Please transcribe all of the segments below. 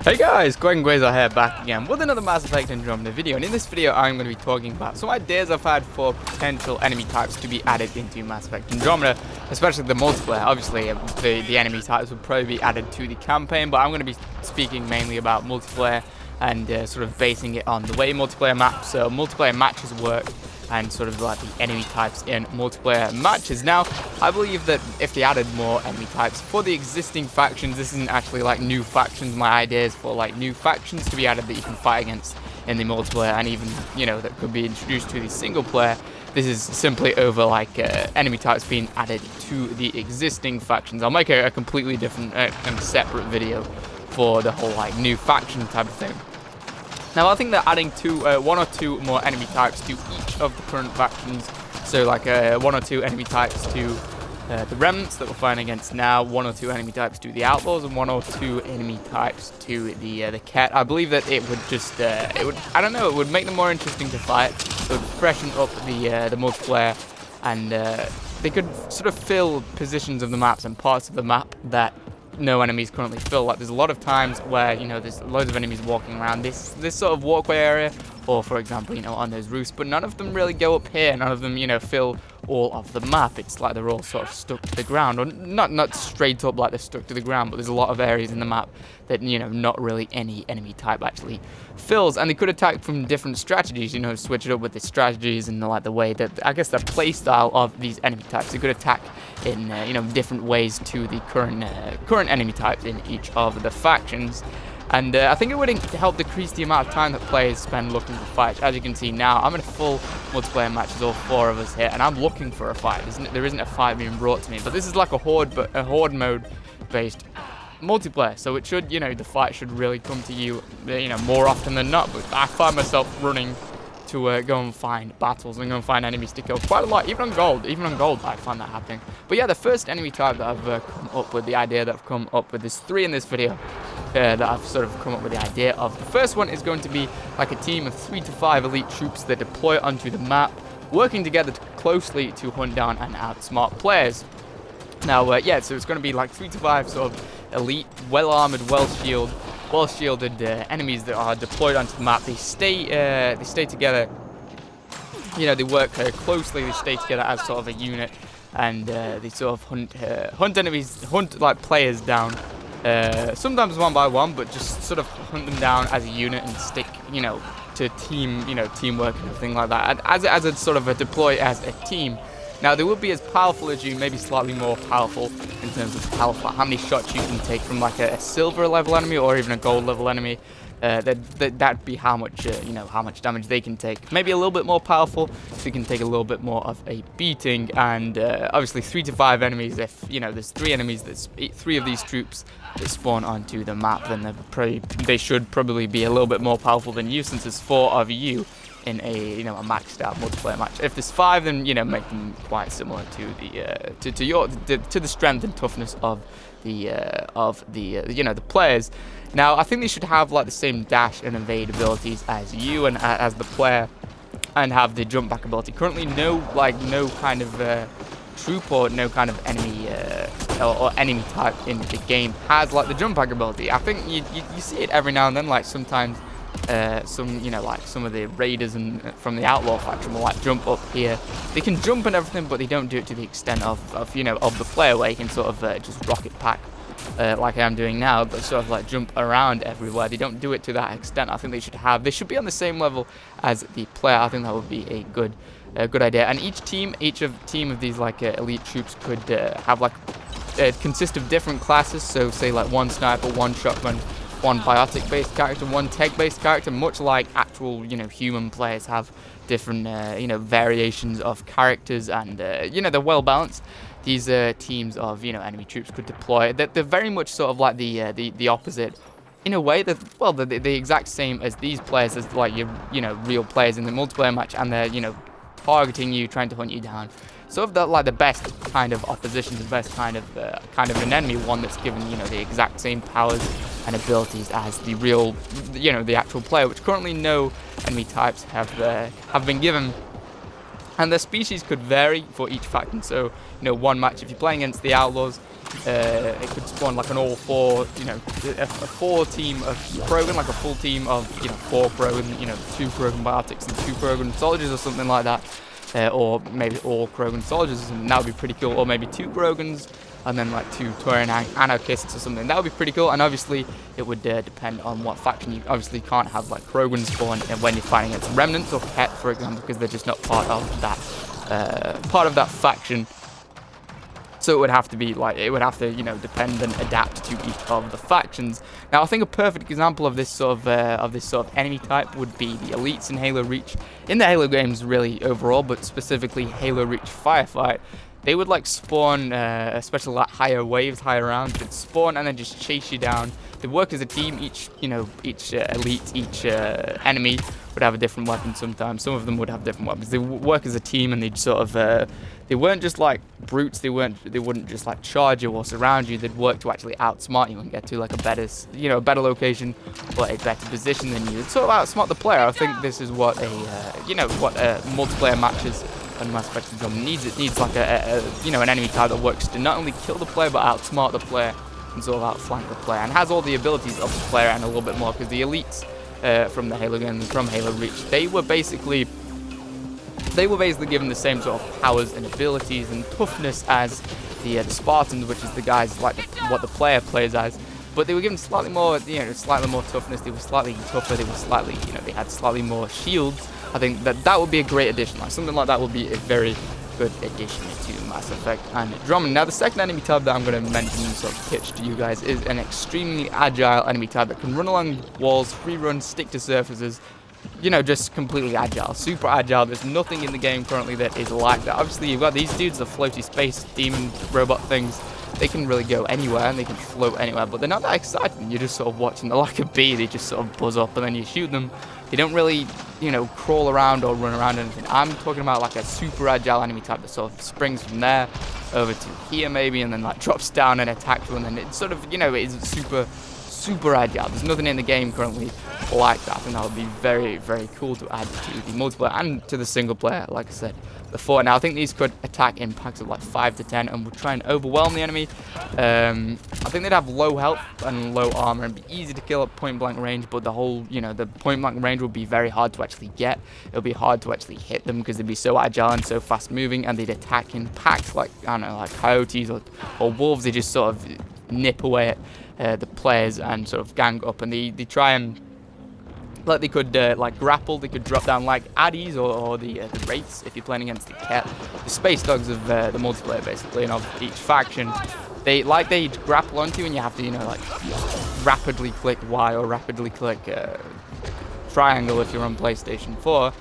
Hey guys, Quigon Quasar here, back again with another Mass Effect Andromeda video, and in this video I'm going to be talking about some ideas I've had for potential enemy types to be added into Mass Effect Andromeda, especially the multiplayer. Obviously, the enemy types would probably be added to the campaign, but I'm going to be speaking mainly about multiplayer and sort of basing it on the way multiplayer maps, so multiplayer matches work, and sort of like the enemy types in multiplayer matches. Now, I believe that if they added more enemy types for the existing factions, this isn't actually like new factions. My idea is for like new factions to be added that you can fight against in the multiplayer, and even, you know, that could be introduced to the single player. This is simply over like enemy types being added to the existing factions. I'll make a completely different and separate video for the whole like new faction type of thing. Now, I think that adding one or two more enemy types to each of the current factions, so like one or two enemy types to the remnants that we're fighting against now, one or two enemy types to the outlaws, and one or two enemy types to the cat. I believe that it would just it would make them more interesting to fight. It would freshen up the multiplayer, and they could sort of fill positions of the maps and parts of the map that no enemies currently fill. Like, there's a lot of times where, you know, there's loads of enemies walking around this sort of walkway area, or for example, you know, on those roofs, but none of them really go up here. None of them, you know, fill all of the map. It's like they're all sort of stuck to the ground, or not straight up like they're stuck to the ground, but there's a lot of areas in the map that, you know, not really any enemy type actually fills. And they could attack from different strategies, you know, switch it up with the strategies and the way that, I guess, the play style of these enemy types. They could attack in you know, different ways to the current enemy types in each of the factions. And I think it would help decrease the amount of time that players spend looking for fights. As you can see now, I'm in a full multiplayer match, there's all four of us here, and I'm looking for a fight. There isn't a fight being brought to me, but this is like a horde mode based multiplayer, so it should, you know, the fight should really come to you, you know, more often than not. But I find myself running to go and find battles and go and find enemies to kill quite a lot, even on gold I find that happening. But yeah, the first enemy type that I've come up with, the idea that I've come up with, there's three in this video that I've sort of come up with the idea of. The first one is going to be like a team of 3 to 5 elite troops that deploy onto the map, working together closely to hunt down and outsmart players. Now, yeah, so it's going to be like 3 to 5 sort of elite, well-armored, well-shielded enemies that are deployed onto the map. They stay together. You know, they work closely. They stay together as sort of a unit, and they sort of hunt enemies, hunt like players down. Sometimes one by one, but just sort of hunt them down as a unit and stick, you know, to teamwork and everything like that. And as a sort of a deploy as a team. Now, they will be as powerful as you, maybe slightly more powerful in terms of how many shots you can take from like a silver level enemy or even a gold level enemy. That'd be how much you know, how much damage they can take. Maybe a little bit more powerful, so you can take a little bit more of a beating. And obviously 3 to 5 enemies. If, you know, there's 3 enemies, there's 3 of these troops that spawn onto the map, then they should probably be a little bit more powerful than you, since there's 4 of you in a, you know, a maxed out multiplayer match. If there's 5, then, you know, make them quite similar to the to the strength and toughness of the you know, the players. Now, I think they should have like the same dash and evade abilities as you and as the player, and have the jump back ability. Currently, no kind of troop or no kind of enemy or enemy type in the game has like the jump back ability. I think you see it every now and then, like sometimes. You know, like some of the raiders and from the outlaw faction will like jump up here. They can jump and everything, but they don't do it to the extent of you know, of the player, where you can sort of just rocket pack like I am doing now, but sort of like jump around everywhere. They don't do it to that extent. I think they should be on the same level as the player. I think that would be a good idea. And each team of these like elite troops could have like consist of different classes. So say like 1 sniper, 1 shotgun, 1 biotic-based character, 1 tech-based character, much like actual, you know, human players have different, you know, variations of characters, and, you know, they're well balanced. These teams of, you know, enemy troops could deploy. They're very much sort of like the opposite, in a way. That, well, they're the exact same as these players, as like your, you know, real players in the multiplayer match, and they're, you know, targeting you, trying to hunt you down. So of that, like the best kind of opposition, the best kind of an enemy, one that's given, you know, the exact same powers and abilities as the real, you know, the actual player, which currently no enemy types have been given. And their species could vary for each faction. So, you know, one match, if you're playing against the Outlaws, it could spawn like an all four, you know, a 4 team of Krogan, like a full team of, you know, 4 Krogan, you know, 2 Krogan Biotics and 2 Krogan Soldiers or something like that. Or maybe all Krogan Soldiers or something. That would be pretty cool. Or maybe 2 Krogans and then like 2 Tauren Anarchists or something. That would be pretty cool. And obviously, it would depend on what faction. You obviously can't have like Krogan spawn when you're fighting against Remnants or Ket, for example, because they're just not part of that faction. So it would have to be like, it would have to, you know, depend and adapt to each of the factions. Now, I think a perfect example of this sort of enemy type would be the elites in Halo Reach. In the Halo games, really overall, but specifically Halo Reach Firefight, they would like spawn, especially like higher waves, higher rounds, they'd spawn and then just chase you down. They work as a team. Each elite, each enemy would have a different weapon sometimes. Some of them would have different weapons. They work as a team, and they'd sort of, they weren't just like brutes. They wouldn't just like charge you or surround you. They'd work to actually outsmart you and get to like a better, you know, a better location or a better position than you. They'd sort of outsmart the player. I think this is what multiplayer matches and Mass Effect Andromeda needs. It needs like an enemy type that works to not only kill the player but outsmart the player and sort of outflank the player, and has all the abilities of the player and a little bit more, because the elites from the Halo games, from Halo Reach, they were basically given the same sort of powers and abilities and toughness as the Spartans, which is the guys like what the player plays as. But they were given slightly more toughness. They were slightly tougher. They were slightly, you know, they had slightly more shields. I think that would be a great addition. Like something like that would be a very good addition to Mass Effect Andromeda. Now, the second enemy type that I'm going to mention and sort of pitch to you guys is an extremely agile enemy type that can run along walls, free run, stick to surfaces. You know, just completely agile, super agile. There's nothing in the game currently that is like that. Obviously, you've got these dudes, the floaty space demon robot things. They can really go anywhere and they can float anywhere, but they're not that exciting. You're just sort of watching. They're like a bee. They just sort of buzz up and then you shoot them. They don't really, you know, crawl around or run around or anything. I'm talking about like a super agile enemy type that sort of springs from there over to here maybe, and then like drops down and attacks you, and then it's sort of, you know, it is super agile. There's nothing in the game currently like that. I think that would be very, very cool to add to the multiplayer and to the single player, like I said before. Now, I think these could attack in packs of like 5 to 10 and would try and overwhelm the enemy. I think they'd have low health and low armor and be easy to kill at point blank range, but the whole, you know, the point blank range would be very hard to actually get. It would be hard to actually hit them because they'd be so agile and so fast moving, and they'd attack in packs like, I don't know, like coyotes or wolves. They just sort of nip away at the players and sort of gang up, and they try and, like, they could like grapple. They could drop down like Addies or the Wraiths if you're playing against the Ket, the space dogs of the multiplayer basically, and of each faction. They grapple onto you, and you have to, you know, like rapidly click Y or rapidly click triangle if you're on PlayStation 4.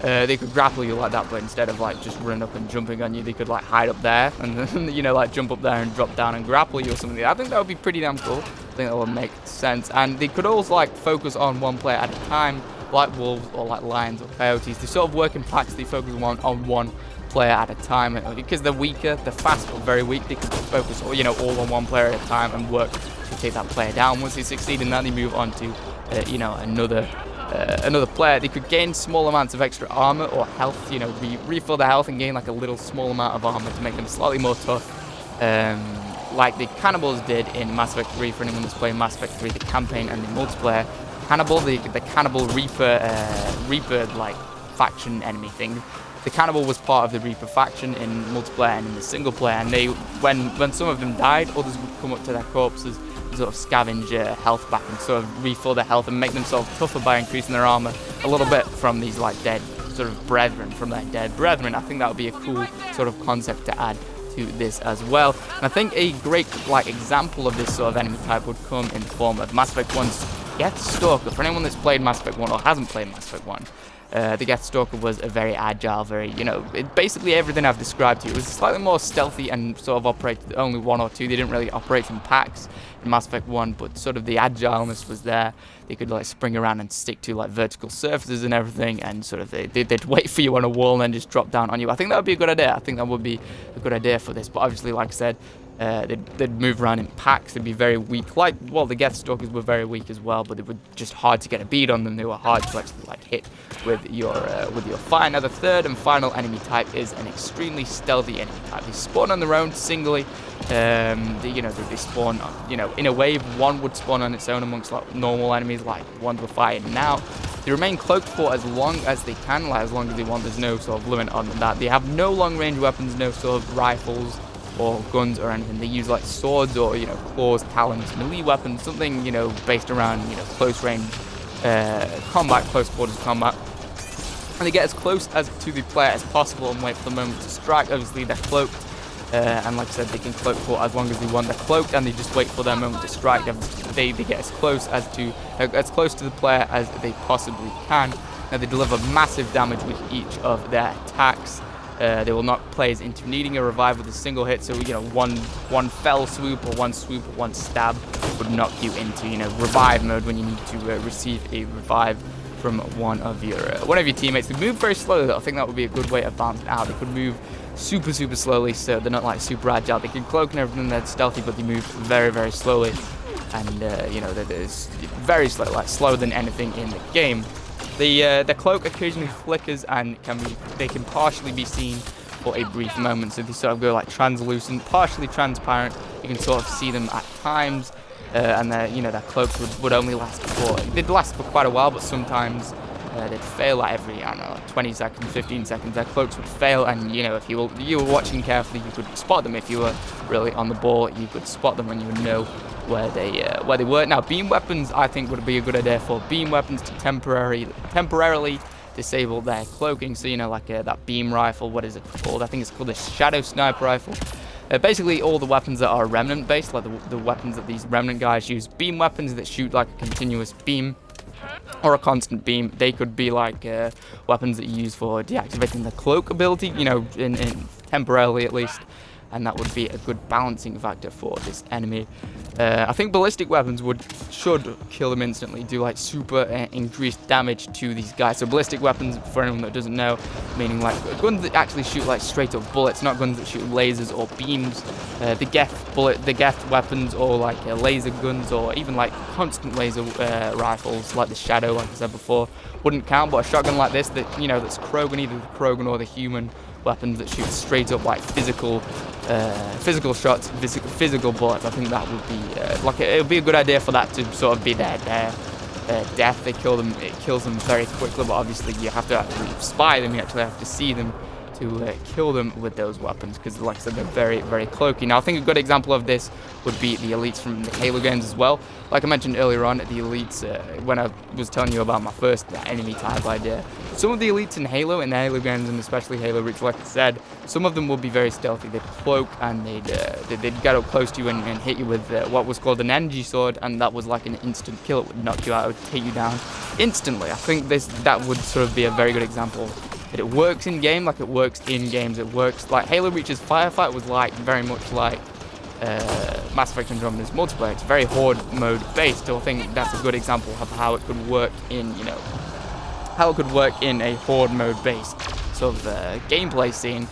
They could grapple you like that, but instead of like just running up and jumping on you, they could like hide up there and then, you know, like jump up there and drop down and grapple you or something. I think that would be pretty damn cool. I think that would make sense. And they could also like focus on one player at a time, like wolves or like lions or coyotes. They sort of work in packs. They focus on one player at a time, because they're weaker, they're fast but very weak. They can focus, you know, all on one player at a time and work to take that player down. Once they succeed in that, they move on to you know, another player. They could gain small amounts of extra armor or health, you know, refill their health and gain like a little small amount of armor to make them slightly more tough, like the Cannibals did in Mass Effect 3. For anyone that's playing Mass Effect 3, the campaign and the multiplayer, Cannibal, the Cannibal Reaper like faction enemy thing. The Cannibal was part of the Reaper faction in multiplayer and in the single player, and they, when some of them died, others would come up to their corpses and sort of scavenge health back and sort of refill their health and make themselves tougher by increasing their armor a little bit from these like dead sort of brethren, from their dead brethren. I think that would be a cool sort of concept to add to this as well. And I think a great like example of this sort of enemy type would come in the form of Mass Effect 1's Geth Stalker. For anyone that's played Mass Effect 1 or hasn't played Mass Effect 1, the Geth Stalker was a very agile, very, you know, basically everything I've described to you. It was slightly more stealthy and sort of operated only one or two. They didn't really operate in packs in Mass Effect 1, but sort of the agileness was there. They could like spring around and stick to like vertical surfaces and everything, and sort of they'd wait for you on a wall and then just drop down on you. I think that would be a good idea. I think that would be a good idea for this, but obviously, like I said, They'd move around in packs. They'd be very weak. Like, well, the Geth Stalkers were very weak as well, but they were just hard to get a beat on them. They were hard to actually like hit with your fire. Now, the third and final enemy type is an extremely stealthy enemy type. They spawn on their own singly. They spawn, in a wave. One would spawn on its own amongst like normal enemies, like ones we're fighting now. They remain cloaked for as long as they can, like as long as they want. There's no sort of limit on that. They have no long-range weapons, no sort of rifles or guns or anything. They use like swords or claws, talons, melee weapons, something based around close range combat, close quarters combat. And they get as close as to the player as possible and wait for the moment to strike. Obviously, they're cloaked. And like I said, they can cloak for as long as they want. They're cloaked, and they just wait for their moment to strike. They get as close to the player as they possibly can. Now they deliver massive damage with each of their attacks. They will knock players into needing a revive with a single hit. So one fell swoop or one swoop or one stab would knock you into revive mode when you need to receive a revive from one of your teammates. They move very slowly though. I think that would be a good way of balancing out. They could move super slowly, so they're not like super agile. They can cloak and everything, they're stealthy, but they move very slowly, and they're very slow, like slower than anything in the game. The cloak occasionally flickers and they can partially be seen for a brief moment, so they sort of go like translucent, partially transparent. You can sort of see them at times, and their cloaks would only last they'd last for quite a while, but sometimes they'd fail at every, 20 seconds, 15 seconds. Their cloaks would fail, and if you were watching carefully, you could spot them. If you were really on the ball, you could spot them and you would know where they were. Now, beam weapons, I think, would be a good idea for beam weapons to temporarily disable their cloaking. So like that beam rifle. What is it called? I think it's called a shadow sniper rifle. Basically, all the weapons that are remnant based, like the weapons that these remnant guys use, beam weapons that shoot like a continuous beam or a constant beam. They could be like weapons that you use for deactivating the cloak ability, in temporarily at least, and that would be a good balancing factor for this enemy. I think ballistic weapons should kill them instantly, do like super increased damage to these guys. So ballistic weapons, for anyone that doesn't know, meaning like guns that actually shoot like straight up bullets, not guns that shoot lasers or beams. The Geth weapons, or like laser guns, or even like constant laser rifles like the Shadow, like I said before, wouldn't count. But a shotgun like this that's Krogan, either the Krogan or the human weapons that shoot straight up like physical shots, physical bullets. I think that would be it would be a good idea for that to sort of be their death. It kills them very quickly, but obviously you have to actually spy them. You actually have to see them to kill them with those weapons, because like I said, they're very cloaky. Now I think a good example of this would be the elites from the Halo games as well. Like I mentioned earlier on, the elites, when I was telling you about my first enemy type idea, some of the elites in Halo, in the Halo games, and especially Halo Reach, like I said, some of them would be very stealthy. They'd cloak, and they'd get up close to you and hit you with what was called an energy sword, and that was like an instant kill. It would knock you out, it would take you down instantly. I think that would sort of be a very good example. It works in game like it works in games. It works like Halo Reach's firefight was like very much like Mass Effect Andromeda's multiplayer. It's very horde mode based. So I think that's a good example of how it could work in a horde mode based sort of gameplay scene.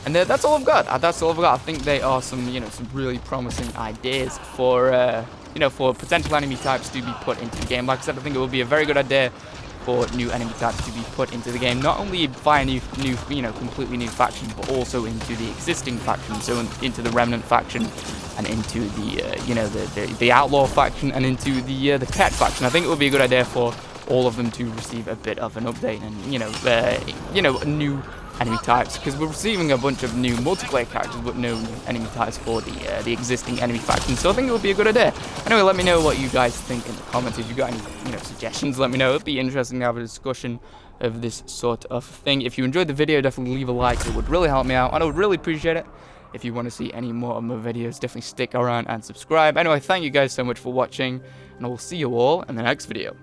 And that's all I've got. I think they are some some really promising ideas for for potential enemy types to be put into the game. Like I said, I think it would be a very good idea for new enemy types to be put into the game, not only via new completely new faction, but also into the existing faction, so into the Remnant faction, and into the Outlaw faction, and into the Cat faction. I think it would be a good idea for all of them to receive a bit of an update and new enemy types, because we're receiving a bunch of new multiplayer characters but no new enemy types for the existing enemy factions. So I think it would be a good idea. Anyway, let me know what you guys think in the comments. If you got any suggestions, let me know. It'd be interesting to have a discussion of this sort of thing. If you enjoyed the video, definitely leave a like. It would really help me out, and I would really appreciate it. If you want to see any more of my videos, definitely stick around and subscribe. Anyway, thank you guys so much for watching, and I will see you all in the next video.